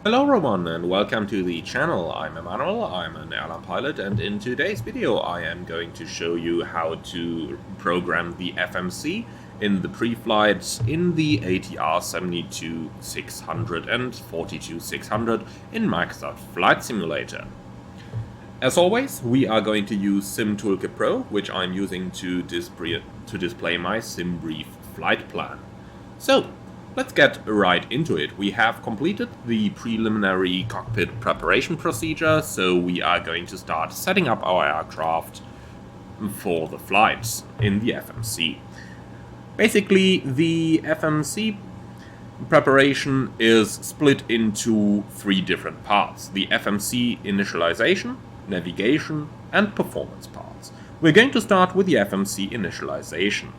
Hello everyone and welcome to the channel. I'm Emmanuel, I'm an airline pilot, and in today's video I am going to show you how to program the FMC in the pre-flight in the ATR 72-600 and 42-600 in Microsoft Flight Simulator. As always, we are going to use Sim Toolkit Pro, which I'm using to display my sim brief flight plan. So, let's get right into it. We have completed the preliminary cockpit preparation procedure, so we are going to start setting up our aircraft for the flights in the FMC. Basically, the FMC preparation is split into three different parts: the FMC initialization, navigation, and performance parts. We're going to start with the FMC initialization.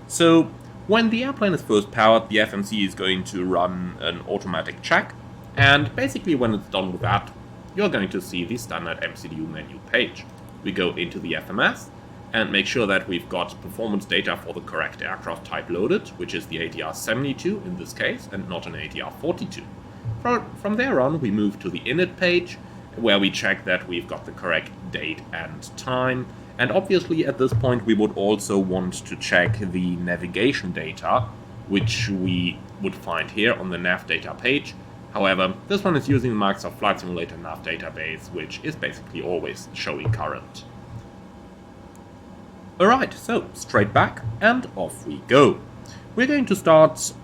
So, when the airplane is first powered, the FMC is going to run an automatic check, and basically when it's done with that, you're going to see the standard MCDU menu page. We go into the FMS and make sure that we've got performance data for the correct aircraft type loaded, which is the ATR 72 in this case, and not an ATR 42. From there on, we move to the init page, where we check that we've got the correct date and time. And obviously at this point we would also want to check the navigation data, which we would find here on the nav data page. However, this one is using the Microsoft Flight Simulator nav database, which is basically always showing current. Alright, so straight back and off we go. We're going to start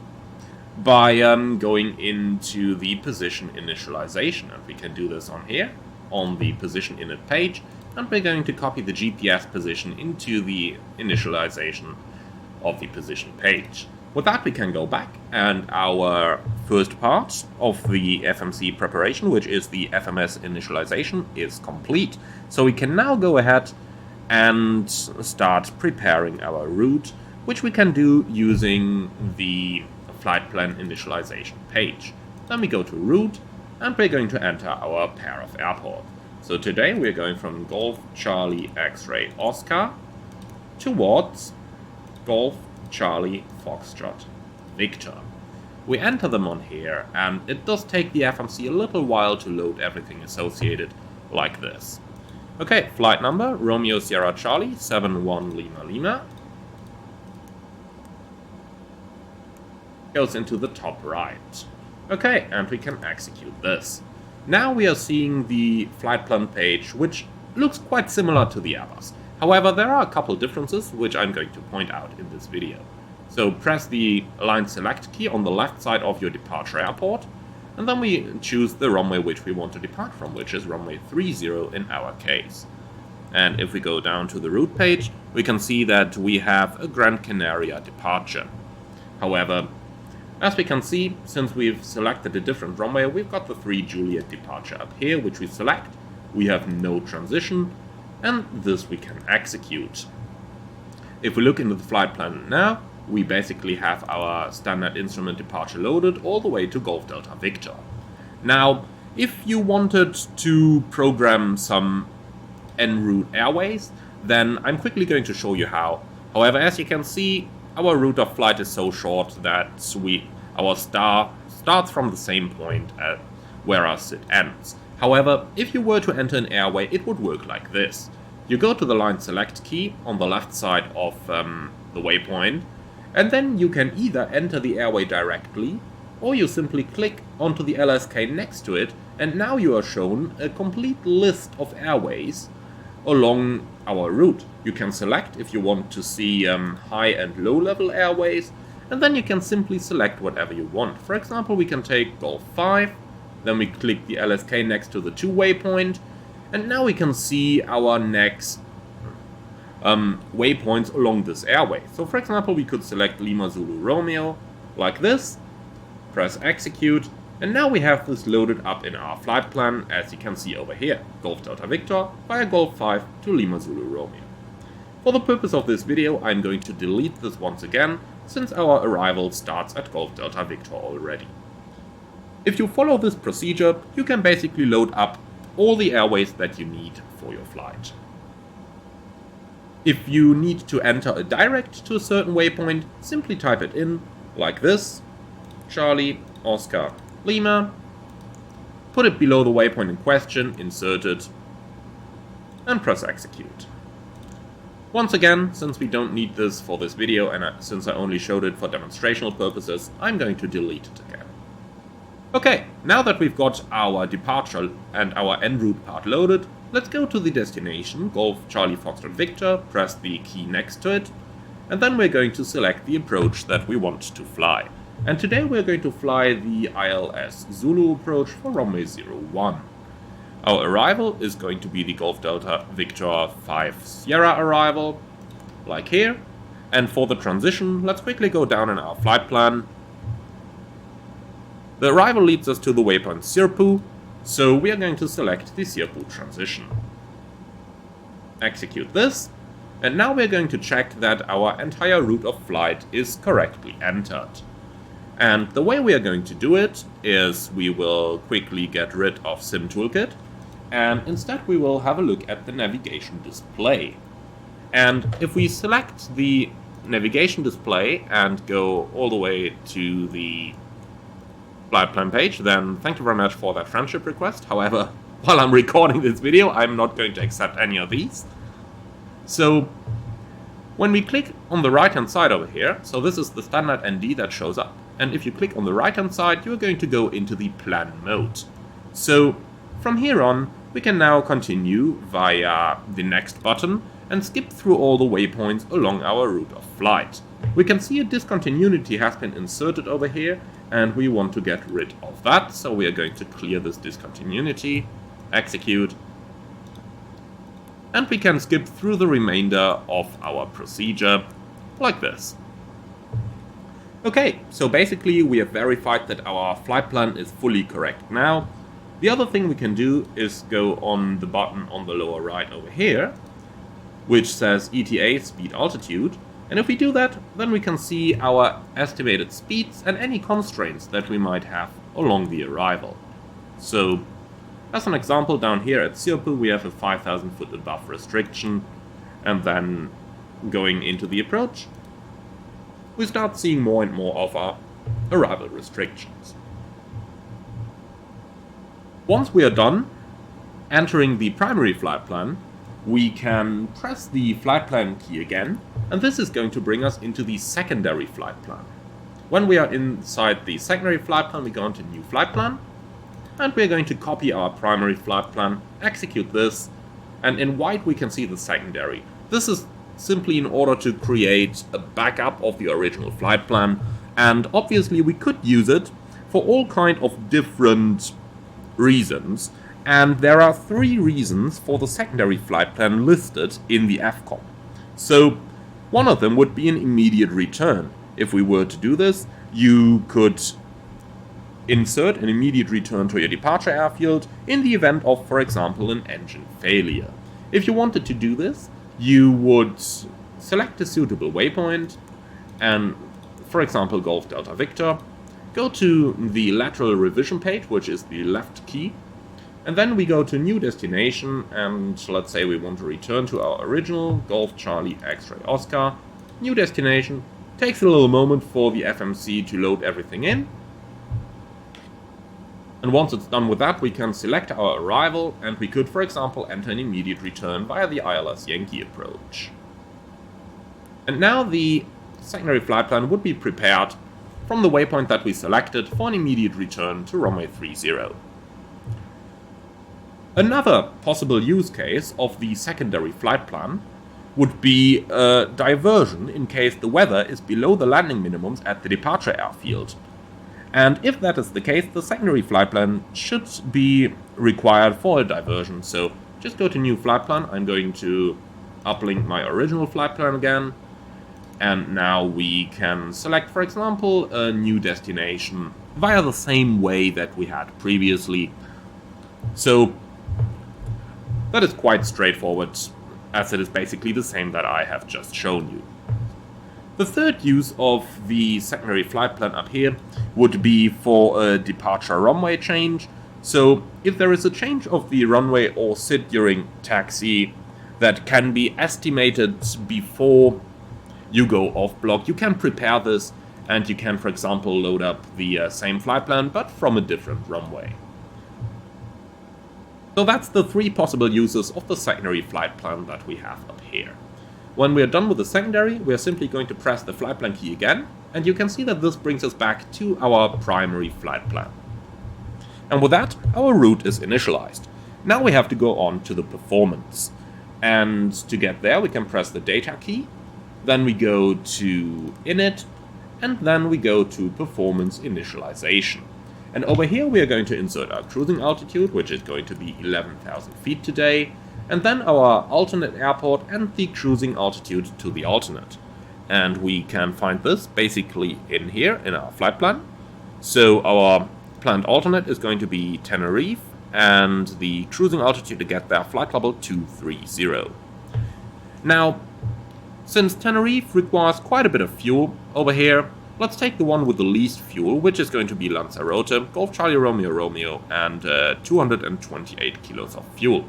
by going into the position initialization, and we can do this on here, on the position init page. And we're going to copy the GPS position into the initialization of the position page. With that, we can go back, and our first part of the FMC preparation, which is the FMS initialization, is complete. So we can now go ahead and start preparing our route, which we can do using the flight plan initialization page. Then we go to route, and we're going to enter our pair of airport. So today we're going from Golf Charlie X-Ray Oscar towards Golf Charlie Foxtrot Victor. We enter them on here, and it does take the FMC a little while to load everything associated like this. Okay, flight number Romeo Sierra Charlie 71 Lima Lima goes into the top right. Okay, and we can execute this. Now we are seeing the flight plan page, which looks quite similar to the others. However, there are a couple differences which I'm going to point out in this video. So press the line select key on the left side of your departure airport, and then we choose the runway which we want to depart from, which is runway 30 in our case. And if we go down to the route page, we can see that we have a Gran Canaria departure. However, as we can see, since we've selected a different runway, we've got the 3 Juliet departure up here, which we select. We have no transition, and this we can execute. If we look into the flight plan now, we basically have our standard instrument departure loaded all the way to Golf Delta Victor. Now, if you wanted to program some en route airways, then I'm quickly going to show you how. However, as you can see, our route of flight is so short that our star starts from the same point at where our SID ends. However, if you were to enter an airway, it would work like this. You go to the line select key on the left side of the waypoint, and then you can either enter the airway directly, or you simply click onto the LSK next to it, and now you are shown a complete list of airways along our route. You can select if you want to see high and low level airways, and then you can simply select whatever you want. For example, we can take Golf 5, then we click the LSK next to the 2 waypoint, and now we can see our next waypoints along this airway. So for example, we could select Lima Zulu Romeo like this, press execute, and now we have this loaded up in our flight plan, as you can see over here. Golf Delta Victor via Golf 5 to Lima Zulu Romeo. For the purpose of this video, I'm going to delete this once again, since our arrival starts at Golf Delta Victor already. If you follow this procedure, you can basically load up all the airways that you need for your flight. If you need to enter a direct to a certain waypoint, simply type it in like this: Charlie, Oscar, Lima, put it below the waypoint in question, insert it, and press execute. Once again, since we don't need this for this video and since I only showed it for demonstrational purposes, I'm going to delete it again. Okay, now that we've got our departure and our en route part loaded, let's go to the destination, Golf Charlie Foxtrot Victor, press the key next to it, and then we're going to select the approach that we want to fly. And today we're going to fly the ILS Zulu approach for runway 01. Our arrival is going to be the Golf Delta Victor 5 Sierra arrival, like here. And for the transition, let's quickly go down in our flight plan. The arrival leads us to the waypoint Sirpu, so we are going to select the Sirpu transition. Execute this, and now we're going to check that our entire route of flight is correctly entered. And the way we are going to do it is we will quickly get rid of Sim Toolkit, and instead we will have a look at the navigation display. And if we select the navigation display and go all the way to the flight plan page, then thank you very much for that friendship request. However, while I'm recording this video, I'm not going to accept any of these. So when we click on the right hand side over here, so this is the standard ND that shows up. And if you click on the right hand side, you're going to go into the plan mode. So from here on, we can now continue via the next button and skip through all the waypoints along our route of flight. We can see a discontinuity has been inserted over here, and we want to get rid of that, so we are going to clear this discontinuity, execute, and we can skip through the remainder of our procedure, like this. Okay, so basically we have verified that our flight plan is fully correct now. The other thing we can do is go on the button on the lower right over here, which says ETA, speed, altitude. And if we do that, then we can see our estimated speeds and any constraints that we might have along the arrival. So, as an example, down here at Sirpu we have a 5,000 foot above restriction, and then going into the approach, we start seeing more and more of our arrival restrictions. Once we are done entering the primary flight plan, we can press the flight plan key again, and this is going to bring us into the secondary flight plan. When we are inside the secondary flight plan, we go into new flight plan, and we're going to copy our primary flight plan, execute this, and in white we can see the secondary. This is simply in order to create a backup of the original flight plan, and obviously we could use it for all kind of different reasons, and there are 3 reasons for the secondary flight plan listed in the FCOM. So one of them would be an immediate return. If we were to do this, you could insert an immediate return to your departure airfield in the event of, for example, an engine failure. If you wanted to do this, you would select a suitable waypoint and, for example, Golf Delta Victor, go to the lateral revision page, which is the left key, and then we go to new destination, and let's say we want to return to our original Golf Charlie X-Ray Oscar. New destination. Takes a little moment for the FMC to load everything in. And once it's done with that, we can select our arrival, and we could, for example, enter an immediate return via the ILS Yankee approach. And now the secondary flight plan would be prepared from the waypoint that we selected for an immediate return to runway 30. Another possible use case of the secondary flight plan would be a diversion in case the weather is below the landing minimums at the departure airfield. And if that is the case, the secondary flight plan should be required for a diversion. So just go to new flight plan. I'm going to uplink my original flight plan again. And now we can select, for example, a new destination via the same way that we had previously. So that is quite straightforward, as it is basically the same that I have just shown you. The third use of the secondary flight plan up here would be for a departure runway change. So if there is a change of the runway or SID during taxi that can be estimated before you go off block, you can prepare this and you can, for example, load up the same flight plan but from a different runway. So that's the three possible uses of the secondary flight plan that we have up here. When we are done with the secondary, we are simply going to press the flight plan key again, and you can see that this brings us back to our primary flight plan. And with that, our route is initialized. Now we have to go on to the performance. And to get there, we can press the data key, then we go to init, and then we go to performance initialization. And over here we are going to insert our cruising altitude, which is going to be 11,000 feet today, and then our alternate airport and the cruising altitude to the alternate. And we can find this basically in here in our flight plan. So our planned alternate is going to be Tenerife, and the cruising altitude to get there, flight level 230. Now, since Tenerife requires quite a bit of fuel over here, let's take the one with the least fuel, which is going to be Lanzarote, Golf Charlie Romeo Romeo, and 228 kilos of fuel,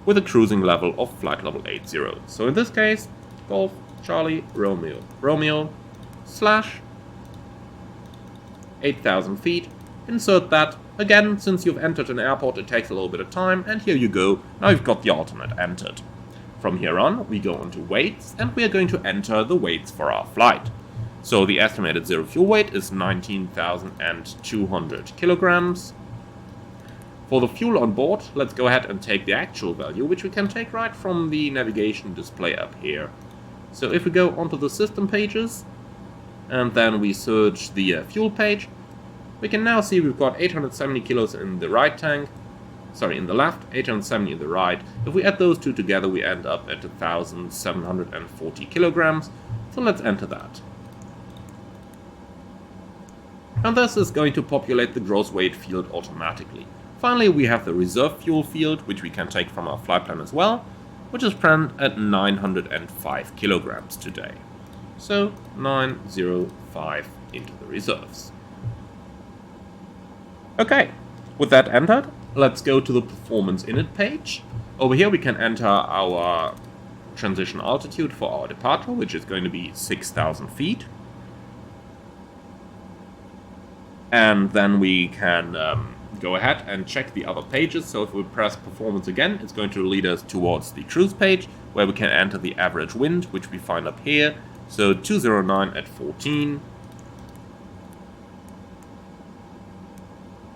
with a cruising level of flight level 80. So in this case, Golf Charlie Romeo Romeo slash 8,000 feet, insert that. Again, since you've entered an airport, it takes a little bit of time, and here you go, now you've got the alternate entered. From here on, we go on to weights, and we are going to enter the weights for our flight. So the estimated zero fuel weight is 19,200 kilograms. For the fuel on board, let's go ahead and take the actual value, which we can take right from the navigation display up here. So if we go onto the system pages, and then we search the fuel page, we can now see we've got 870 kilos in the right tank, in the left, 870 in the right. If we add those two together, we end up at 1,740 kilograms. So let's enter that. And this is going to populate the gross weight field automatically. Finally, we have the reserve fuel field, which we can take from our flight plan as well, which is planned at 905 kilograms today. So 905 into the reserves. Okay, with that entered, let's go to the performance init page. Over here we can enter our transition altitude for our departure, which is going to be 6,000 feet. And then we can go ahead and check the other pages. So if we press performance again, it's going to lead us towards the cruise page, where we can enter the average wind, which we find up here. So 209 at 14.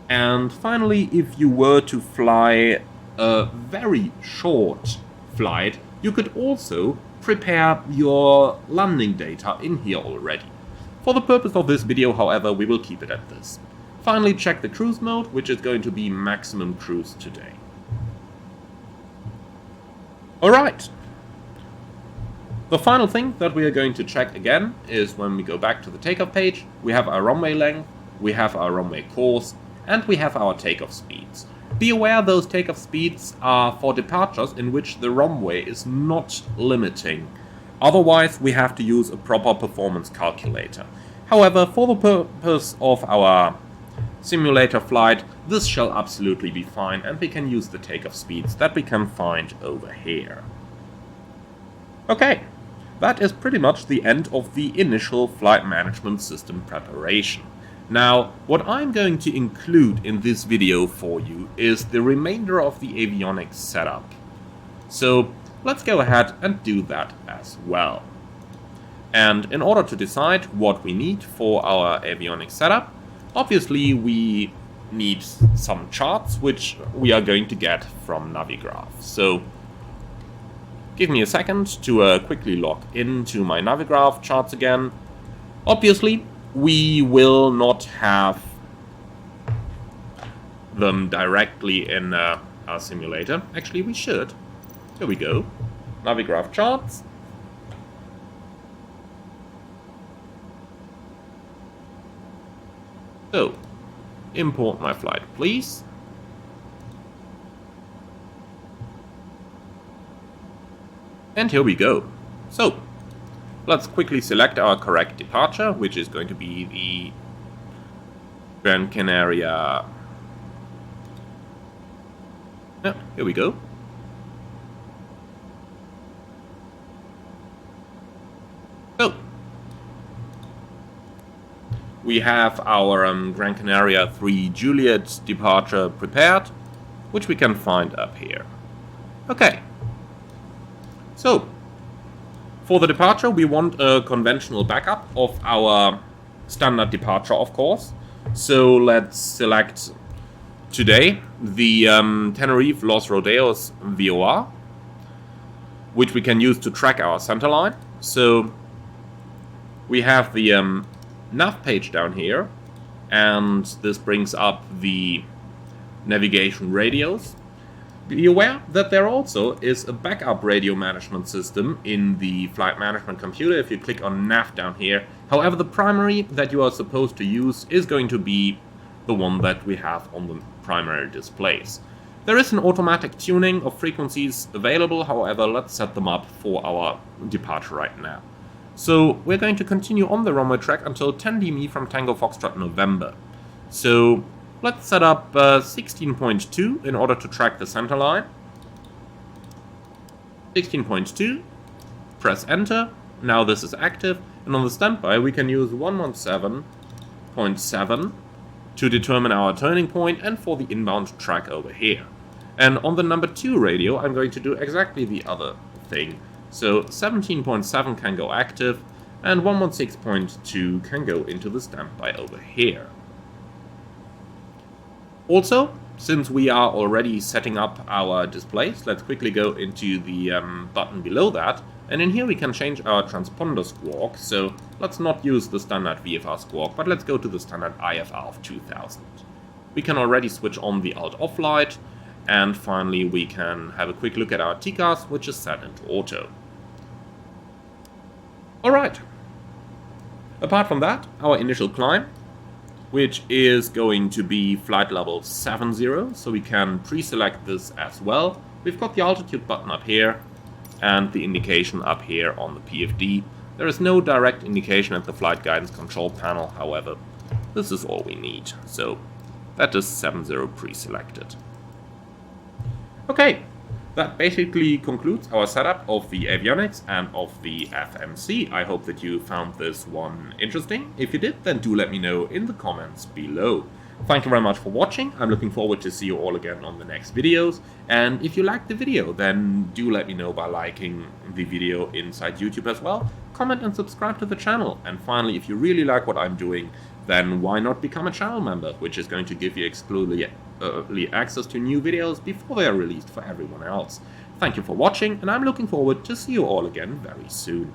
And finally, if you were to fly a very short flight, you could also prepare your landing data in here already. For the purpose of this video, however, we will keep it at this. Finally, check the cruise mode, which is going to be maximum cruise today. Alright. The final thing that we are going to check again is when we go back to the takeoff page, we have our runway length, we have our runway course, and we have our takeoff speeds. Be aware those takeoff speeds are for departures in which the runway is not limiting. Otherwise, we have to use a proper performance calculator. However, for the purpose of our simulator flight, this shall absolutely be fine, and we can use the takeoff speeds that we can find over here. Okay, that is pretty much the end of the initial flight management system preparation. Now, what I'm going to include in this video for you is the remainder of the avionics setup. So let's go ahead and do that as well. And in order to decide what we need for our avionics setup, obviously we need some charts, which we are going to get from Navigraph. So give me a second to quickly log into my Navigraph charts again. Obviously, we will not have them directly in our simulator. Actually, we should. Here we go. Navigraph charts. So, import my flight, please. And here we go. So, let's quickly select our correct departure, which is going to be the Gran Canaria. Yeah, here we go. So, we have our Gran Canaria 3 Juliet departure prepared. which we can find up here. Okay, so for the departure we want a conventional backup of our standard departure, of course. So let's select today the Tenerife Los Rodeos VOR, which we can use to track our centerline. So we have the nav page down here, and this brings up the navigation radios. Be aware that there also is a backup radio management system in the flight management computer if you click on nav down here. However, the primary that you are supposed to use is going to be the one that we have on the primary displays. There is an automatic tuning of frequencies available, however, let's set them up for our departure right now. So we're going to continue on the runway track until 10 dB from Tango Foxtrot November. So let's set up 16.2 in order to track the center line. 16.2, press enter, now this is active, and on the standby we can use 117.7 to determine our turning point and for the inbound track over here. And on the number 2 radio I'm going to do exactly the other thing. So 17.7 can go active and 116.2 can go into the standby over here. Also, since we are already setting up our displays, let's quickly go into the button below that, and in here we can change our transponder squawk. So let's not use the standard VFR squawk, but let's go to the standard IFR of 2000. We can already switch on the alt-off light, and finally we can have a quick look at our TCAS, which is set into auto. Alright, apart from that, our initial climb, which is going to be flight level 70, so we can pre-select this as well. We've got the altitude button up here, and the indication up here on the PFD. There is no direct indication at the flight guidance control panel, however, this is all we need, so that is 70 pre-selected. Okay, that basically concludes our setup of the Avionics and of the FMC. I hope that you found this one interesting. If you did, then do let me know in the comments below. Thank you very much for watching. I'm looking forward to see you all again on the next videos. And if you liked the video, then do let me know by liking the video inside YouTube as well. Comment and subscribe to the channel. And finally, if you really like what I'm doing, then why not become a channel member, which is going to give you exclusively access to new videos before they are released for everyone else. Thank you for watching, and I'm looking forward to see you all again very soon.